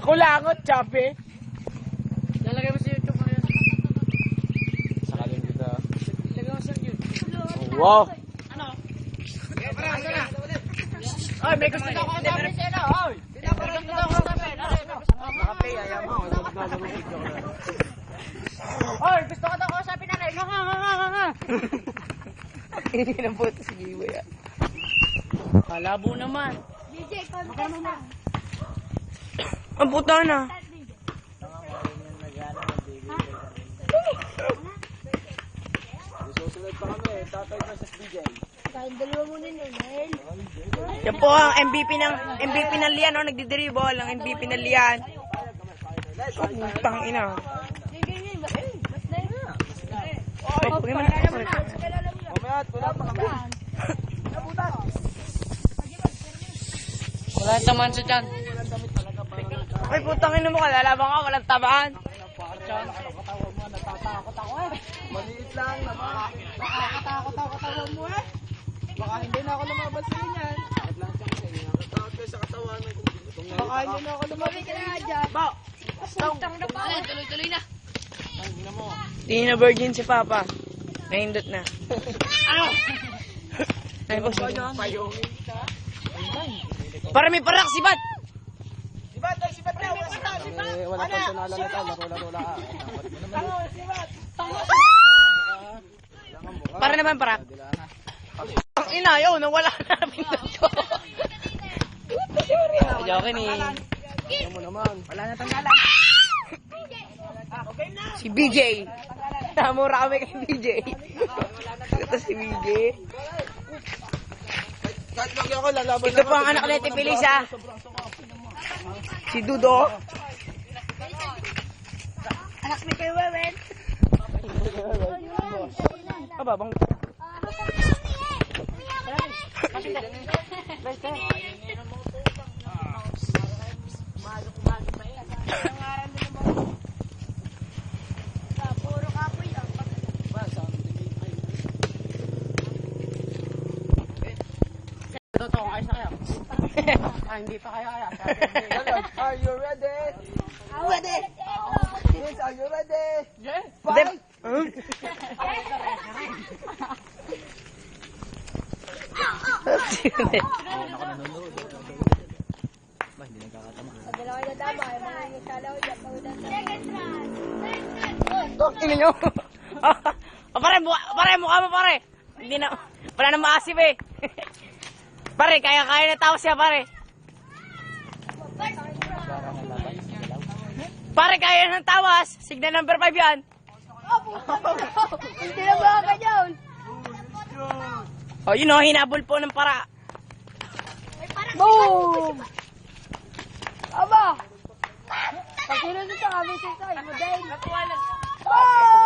Kulangot, chape. Lalagay mo sa YouTube mo yun. Sakalin kita. Lagay mo sa YouTube. Wow. Ano? Ay, may gusto na ako sabi siya na. Ay, may gusto na ako sabi. Nakape, ayaw mo. Ay, gusto ko daw ako sabi na rin. Hindi na po ito si Giwa yan. Kalabo naman. DJ, contest na. Ang puta na. Susunod pa kami, tatay versus DJ. Kahit dalawa mo na yun, Mel. Yan po ang MVP ng Lian, no? Nagdi-dribble ang MVP ng Lian. Putang ina. Ganyan, basta yun. Mamaya, wala pa kami. Wala taman sa dyan. Ay, putang ina mo ka, lalabang ka, walang tabaan. Maliit lang, nakakatakot ako katawan mo eh. Baka hindi na ako lumabas sa inyan. Nakatakot kayo sa katawan. Baka hindi na ako lumabas sa inyan. Ba! Tuloy-tuloy na. Hindi na virgin si Papa. Nahindot na. Ano? Ay, boss. Para may parak, sibat! Sibat na! Wala pang tunala na ito. Laro-laro lang. Para naman parak. Ang ina, yun. Nawala na pindot ko. Joke ni. Ano mo naman? Wala na tanggalan. Si BJ. Namura kami kay BJ. Ito si BJ. Ito po ang anak na Tipilis, ha? Si Dudo. Anak ni Kuya Wewen. Aba, bang... Puro kapoy lang. Totoo, kayo sa kayo. Hindi pa kayo kaya. Are you ready? Ready? Yes, are you ready? Yes. Fight! Dalawa na dama. Mga kala ko dyan. Second round. Tingnan nyo. Pare, mukha mo, pare. Hindi na, wala na maasip eh. Pare, kaya na tao siya, pare. Pare, kaya ng tawas. Signal number 5 yan. Hindi na mga ganyan. Oh, yun o, hinabol po ng para. Boom! Aba! Pag sinunod sa kami sa sa'yo, model. Oh!